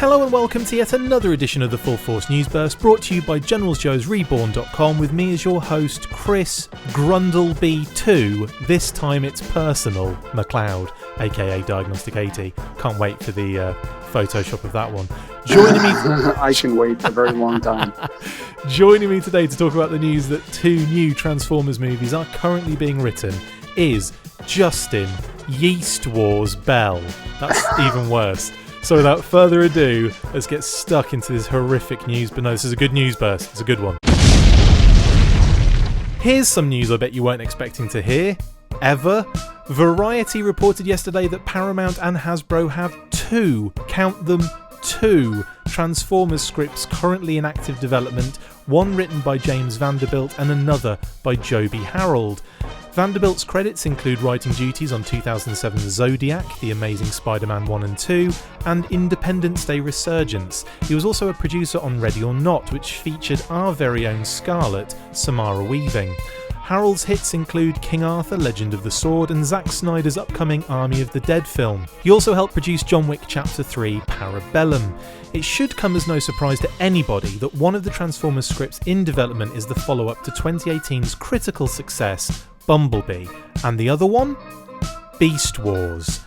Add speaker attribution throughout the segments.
Speaker 1: Hello and welcome to yet another edition of the Full Force News Burst, brought to you by GeneralsJoes with me as your host, Chris Grundlebee 2. This time it's personal, McLeod, aka Diagnostic 80. Can't wait for the Photoshop of that one. Joining me...
Speaker 2: I can wait a very long time.
Speaker 1: Joining me today to talk about the news that 2 new Transformers movies are currently being written is Justin Yeast Wars Bell. That's even worse. So without further ado, let's get stuck into this horrific news. But no, this is a good news burst. It's a good one. Here's some news I bet you weren't expecting to hear. Ever. Variety reported yesterday that Paramount and Hasbro have 2, count them, 2 Transformers scripts currently in active development, one written by James Vanderbilt and another by Joby Harold. Vanderbilt's credits include writing duties on 2007's Zodiac, The Amazing Spider-Man 1 and 2, and Independence Day Resurgence. He was also a producer on Ready or Not, which featured our very own Scarlet, Samara Weaving. Harold's hits include King Arthur, Legend of the Sword, and Zack Snyder's upcoming Army of the Dead film. He also helped produce John Wick Chapter 3, Parabellum. It should come as no surprise to anybody that one of the Transformers scripts in development is the follow-up to 2018's critical success, Bumblebee, and the other one? Beast Wars.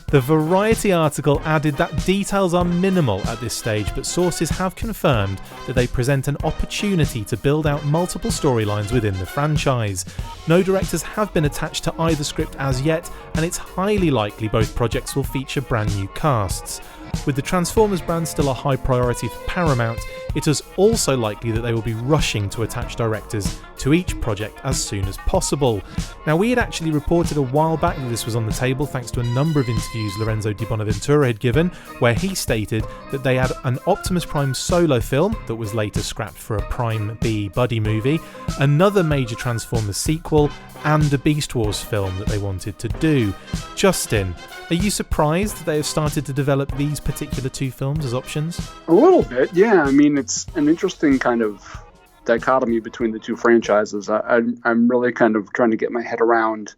Speaker 1: The Variety article added that details are minimal at this stage, but sources have confirmed that they present an opportunity to build out multiple storylines within the franchise. No directors have been attached to either script as yet, and it's highly likely both projects will feature brand new casts. With the Transformers brand still a high priority for Paramount, it is also likely that they will be rushing to attach directors to each project as soon as possible. Now, we had actually reported a while back that this was on the table thanks to a number of interviews Lorenzo Di Bonaventura had given, where he stated that they had an Optimus Prime solo film that was later scrapped for a Prime B buddy movie, another major Transformers sequel, and a Beast Wars film that they wanted to do. Justin, are you surprised that they have started to develop these particular 2 films as options?
Speaker 2: A little bit, yeah. I mean, it's an interesting kind of dichotomy between the 2 franchises. I'm really kind of trying to get my head around,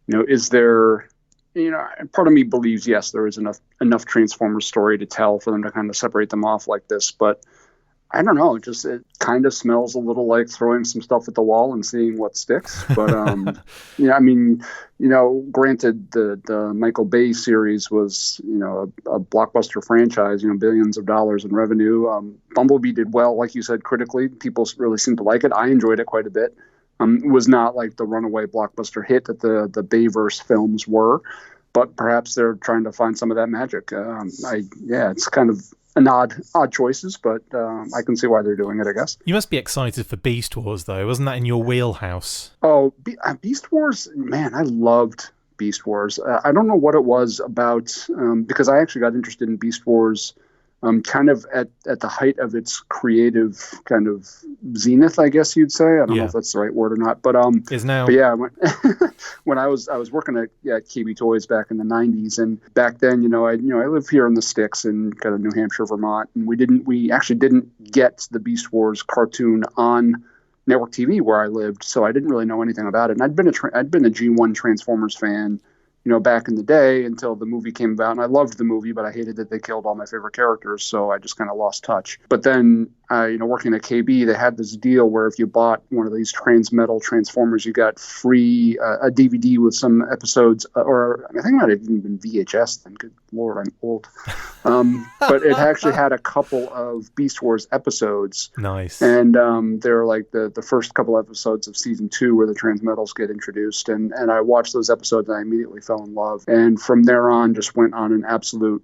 Speaker 2: is there, part of me believes, yes, there is enough Transformers story to tell for them to kind of separate them off like this, but I don't know, it kind of smells a little like throwing some stuff at the wall and seeing what sticks. But, granted, the Michael Bay series was, a blockbuster franchise, billions of dollars in revenue. Bumblebee did well, like you said, critically. People really seemed to like it. I enjoyed it quite a bit. It was not like the runaway blockbuster hit that the Bayverse films were, but perhaps they're trying to find some of that magic. It's kind of an odd choices, but I can see why they're doing it, I guess.
Speaker 1: You must be excited for Beast Wars, though. Wasn't that in your wheelhouse?
Speaker 2: Oh, Beast Wars, man, I loved Beast Wars. I don't know what it was about, because I actually got interested in Beast Wars kind of at the height of its creative kind of zenith, I guess you'd say. I don't know if that's the right word or not, but
Speaker 1: is now.
Speaker 2: But yeah, when I was working at KB Toys back in the 90s, and back then, I live here in the sticks in kind of New Hampshire, Vermont, and we actually didn't get the Beast Wars cartoon on network TV where I lived, so I didn't really know anything about it. And I'd been a G1 Transformers fan, back in the day until the movie came about. And I loved the movie, but I hated that they killed all my favorite characters. So I just kind of lost touch. But then, working at KB, they had this deal where if you bought one of these Transmetal Transformers, you got free a DVD with some episodes, or I think it might have even been VHS then. Good Lord, I'm old. But it actually had a couple of Beast Wars episodes.
Speaker 1: Nice.
Speaker 2: And they're like the first couple episodes of season 2 where the Transmetals get introduced. And I watched those episodes and I immediately fell in love. And from there on, just went on an absolute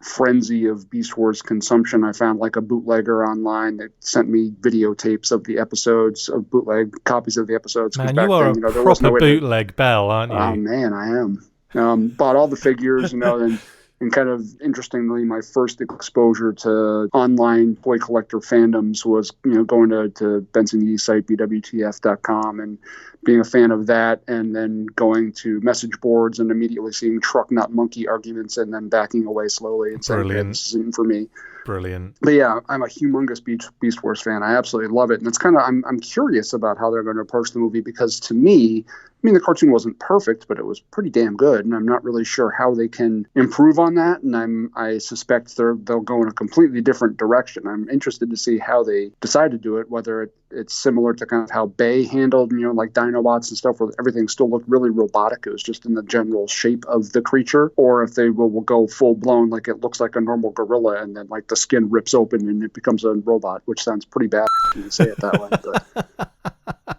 Speaker 2: frenzy of Beast Wars consumption. I found like a bootlegger online that sent me videotapes of the episodes, of bootleg copies of the episodes.
Speaker 1: Man, you are a proper bootleg Bell, aren't you?
Speaker 2: Oh man, I am. Bought all the figures, and kind of interestingly, my first exposure to online toy collector fandoms was, going to Benson Yee's site, bwtf.com, and being a fan of that, and then going to message boards and immediately seeing truck nut monkey arguments and then backing away slowly and saying, hey, this isn't for me.
Speaker 1: Brilliant.
Speaker 2: But yeah, I'm a humongous Beast Wars fan. I absolutely love it, and it's kind of I'm curious about how they're going to approach the movie, because to me, I mean, the cartoon wasn't perfect, but it was pretty damn good, and I'm not really sure how they can improve on that. And I suspect they'll go in a completely different direction. I'm interested to see how they decide to do it, whether it's similar to kind of how Bay handled, like Dinobots and stuff, where everything still looked really robotic. It was just in the general shape of the creature, or if they will go full blown, like it looks like a normal gorilla, and then like the skin rips open and it becomes a robot, which sounds pretty bad when you say it that way. But.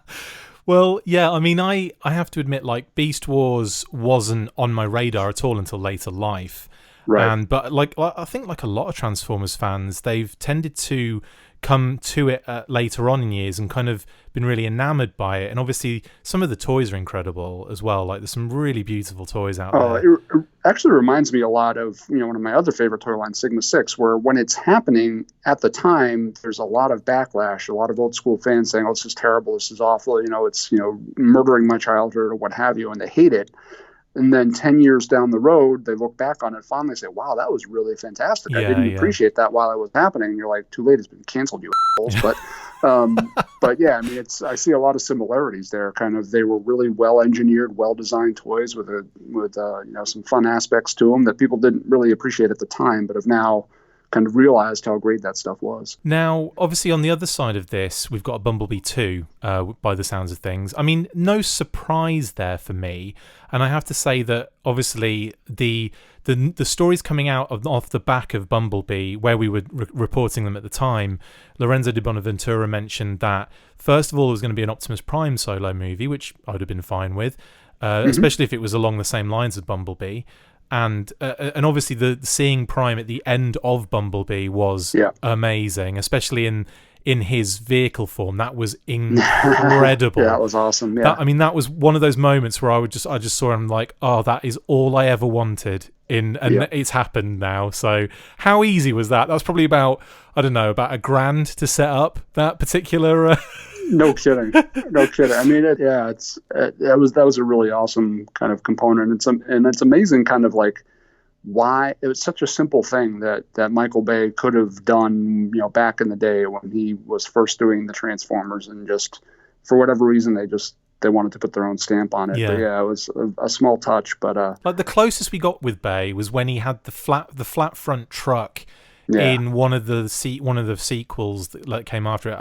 Speaker 1: Well, yeah, I mean, I have to admit, like, Beast Wars wasn't on my radar at all until later life.
Speaker 2: Right.
Speaker 1: But like, I think like a lot of Transformers fans, they've tended to come to it later on in years and kind of been really enamored by it. And obviously some of the toys are incredible as well. Like, there's some really beautiful toys out there.
Speaker 2: It actually reminds me a lot of, one of my other favorite toy lines, Sigma 6, where when it's happening at the time, there's a lot of backlash, a lot of old school fans saying, oh, this is terrible, this is awful, it's, murdering my childhood or what have you, and they hate it. And then 10 years down the road, they look back on it fondly and say, wow, that was really fantastic. I didn't appreciate that while it was happening. And you're like, too late, it's been canceled, you assholes. But yeah, I mean, I see a lot of similarities there. Kind of, they were really well engineered, well designed toys with some fun aspects to them that people didn't really appreciate at the time, but have now kind of realized how great that stuff was.
Speaker 1: Now, obviously, on the other side of this, we've got a Bumblebee 2, by the sounds of things. I mean, no surprise there for me. And I have to say that, obviously, the stories coming out off the back of Bumblebee, where we were reporting them at the time, Lorenzo di Bonaventura mentioned that, first of all, there was going to be an Optimus Prime solo movie, which I would have been fine with, especially if it was along the same lines as Bumblebee. And obviously the seeing Prime at the end of Bumblebee was amazing, especially in his vehicle form. That was incredible.
Speaker 2: Yeah, that was awesome. Yeah.
Speaker 1: That was one of those moments where I just saw him like, oh, that is all I ever wanted. It's happened now. So how easy was that? That was probably about $1,000 to set up that particular.
Speaker 2: No kidding. I mean, that was a really awesome kind of component. And it's amazing, kind of like why it was such a simple thing that Michael Bay could have done, back in the day when he was first doing the Transformers, and just for whatever reason they wanted to put their own stamp on it.
Speaker 1: Yeah.
Speaker 2: But yeah, it was a small touch, but
Speaker 1: like the closest we got with Bay was when he had the flat front truck in one of the sequels that came after it.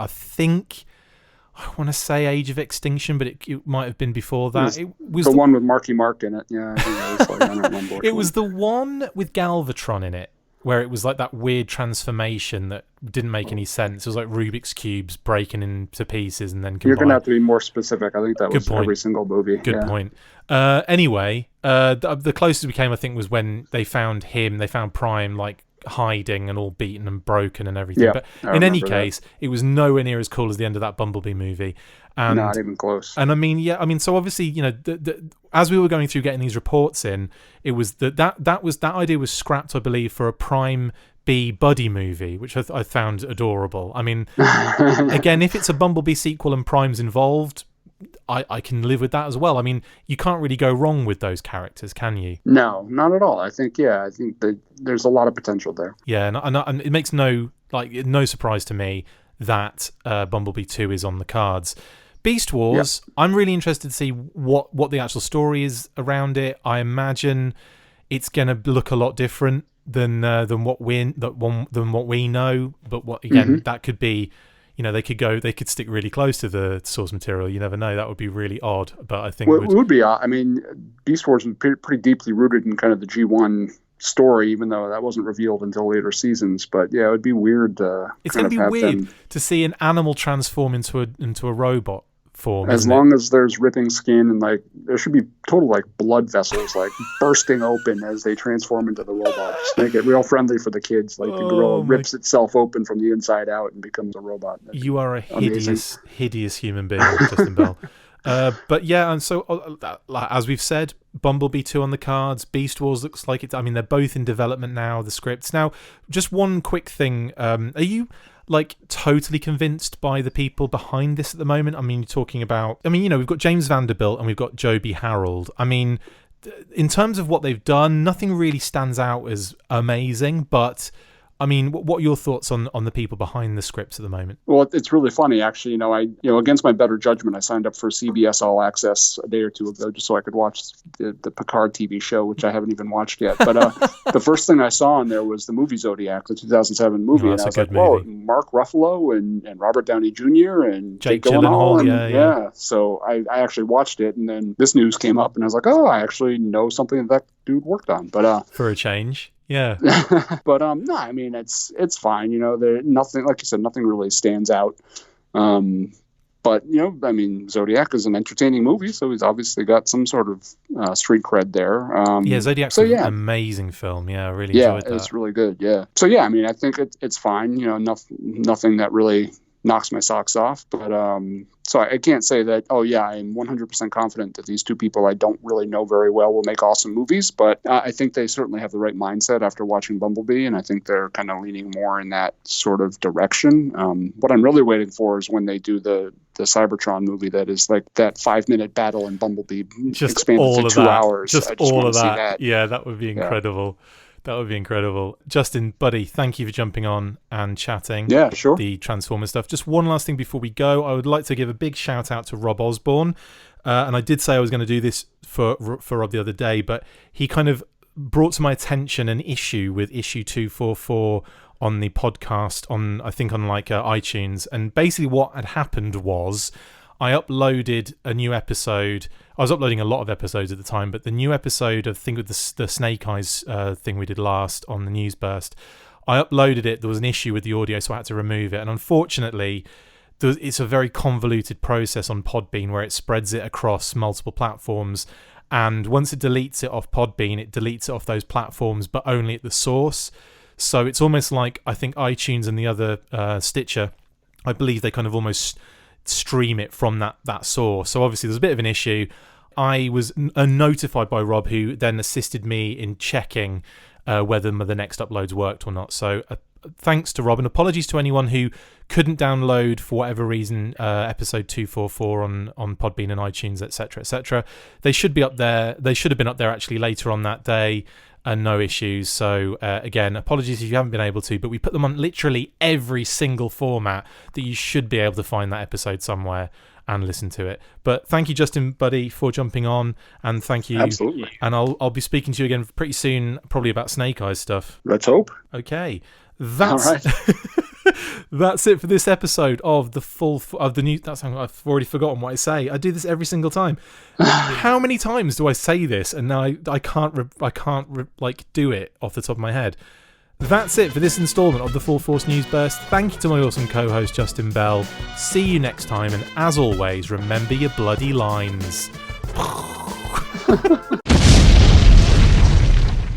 Speaker 1: I want to say Age of Extinction, but it might have been before that. It was
Speaker 2: the one with Marky Mark in it. Yeah, I don't remember.
Speaker 1: It was the one with Galvatron in it, where it was like that weird transformation that didn't make any sense. It was like Rubik's Cubes breaking into pieces and then combined.
Speaker 2: You're going to have to be more specific. I think that was every single movie.
Speaker 1: Good point. Anyway, the closest we came, I think, was when they found Prime, like, hiding and all beaten and broken and everything.
Speaker 2: Yeah,
Speaker 1: but in any case, it was nowhere near as cool as the end of that Bumblebee movie. And,
Speaker 2: not even close.
Speaker 1: And so obviously, as we were going through getting these reports in, it was that idea was scrapped, I believe, for a Prime B buddy movie, which I found adorable. I mean, again, if it's a Bumblebee sequel and Prime's involved, I can live with that as well. I mean, you can't really go wrong with those characters, can you?
Speaker 2: No, not at all. I think that there's a lot of potential there.
Speaker 1: Yeah, and it makes no surprise to me that Bumblebee 2 is on the cards. Beast Wars, I'm really interested to see what the actual story is around it. I imagine it's going to look a lot different than what we know. But that could be. They could stick really close to the source material. You never know. That would be really odd. But I think
Speaker 2: it would be. I mean, Beast Wars is pretty deeply rooted in kind of the G1 story, even though that wasn't revealed until later seasons. But yeah, it would be weird.
Speaker 1: It's going to be weird to see an animal transform into a robot form.
Speaker 2: As long as there's ripping skin, and like there should be total like blood vessels like bursting open as they transform into the robot. Just make it real friendly for the kids. Like the gorilla rips itself open from the inside out and becomes a robot.
Speaker 1: You are a hideous human being, Justin Bell. But yeah, and so as we've said, Bumblebee 2 on the cards. Beast Wars looks like it. I mean, they're both in development now. The scripts now. Just one quick thing. Are you like totally convinced by the people behind this at the moment? I mean, you're talking about. I mean, we've got James Vanderbilt and we've got Joby Harold. I mean, in terms of what they've done, nothing really stands out as amazing, but I mean, what are your thoughts on the people behind the scripts at the moment?
Speaker 2: Well, it's really funny, actually. Against my better judgment, I signed up for CBS All Access a day or two ago just so I could watch the Picard TV show, which I haven't even watched yet. But the first thing I saw on there was the movie Zodiac, the 2007 movie.
Speaker 1: Oh,
Speaker 2: and I was like,
Speaker 1: movie.
Speaker 2: whoa, Mark Ruffalo and Robert Downey Jr. and
Speaker 1: Jake
Speaker 2: Gyllenhaal.
Speaker 1: yeah.
Speaker 2: So I actually watched it, and then this news came up, and I was like, oh, I actually know something that dude worked on. But
Speaker 1: for a change. Yeah.
Speaker 2: But no, I mean, it's fine. There nothing, like you said, nothing really stands out. But I mean, Zodiac is an entertaining movie, so he's obviously got some sort of street cred there.
Speaker 1: Zodiac's an amazing film. Yeah, I really enjoyed that.
Speaker 2: Yeah, it's really good. Yeah. So yeah, I mean, I think it's fine. Nothing that really knocks my socks off. But so I can't say that, oh yeah, I'm 100% confident that these two people I don't really know very well will make awesome movies, but I think they certainly have the right mindset after watching Bumblebee, and I think they're kind of leaning more in that sort of direction. What I'm really waiting for is when they do the Cybertron movie that is like that 5-minute battle in Bumblebee
Speaker 1: just
Speaker 2: expanded
Speaker 1: all
Speaker 2: to
Speaker 1: of
Speaker 2: 2
Speaker 1: that.
Speaker 2: hours.
Speaker 1: Just
Speaker 2: I just
Speaker 1: all
Speaker 2: want
Speaker 1: of
Speaker 2: to see
Speaker 1: that.
Speaker 2: that.
Speaker 1: Yeah, that would be incredible. Yeah. That would be incredible. Justin, buddy, thank you for jumping on and chatting.
Speaker 2: Yeah, sure.
Speaker 1: The Transformers stuff. Just one last thing before we go. I would like to give a big shout out to Rob Osborne. And I did say I was going to do this for Rob the other day, but he kind of brought to my attention an issue with issue 244 on the podcast on iTunes. And basically what had happened was I uploaded a new episode. I was uploading a lot of episodes at the time, but the new episode of with the Snake Eyes thing we did last on the News Burst, I uploaded it. There was an issue with the audio, so I had to remove it. And unfortunately, it's a very convoluted process on Podbean where it spreads it across multiple platforms. And once it deletes it off Podbean, it deletes it off those platforms, but only at the source. So it's almost like, I think iTunes and the other Stitcher, I believe they kind of almost stream it from that source. So obviously there's a bit of an issue. I was notified by Rob, who then assisted me in checking whether the next uploads worked or not. So thanks to Rob, and apologies to anyone who couldn't download for whatever reason episode 244 on Podbean and iTunes, etc. They should be up there. They should have been up there actually later on that day, and no issues. So again, apologies if you haven't been able to, but we put them on literally every single format that you should be able to find that episode somewhere and listen to it. But thank you, Justin, buddy, for jumping on, and thank you.
Speaker 2: Absolutely.
Speaker 1: And I'll be speaking to you again pretty soon, probably about Snake Eyes stuff.
Speaker 2: Let's hope.
Speaker 1: Okay. That's
Speaker 2: all right.
Speaker 1: That's it for this episode of the new. I've already forgotten what I say. I do this every single time. How many times do I say this, and now I can't do it off the top of my head? That's it for this installment of the Full Force News Burst. Thank you to my awesome co-host Justin Bell. See you next time, and as always, remember your bloody lines.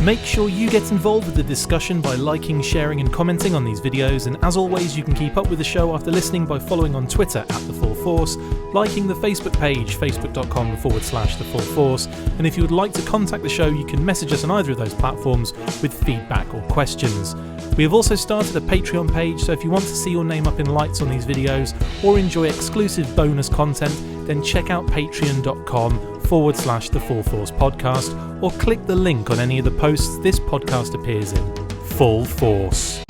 Speaker 1: Make sure you get involved with the discussion by liking, sharing and commenting on these videos, and as always you can keep up with the show after listening by following on Twitter @TheFullForce, liking the Facebook page facebook.com/TheFullForce, and if you would like to contact the show you can message us on either of those platforms with feedback or questions. We have also started a Patreon page, so if you want to see your name up in lights on these videos or enjoy exclusive bonus content, then check out patreon.com/TheFullForce podcast, or click the link on any of the posts this podcast appears in. Full Force.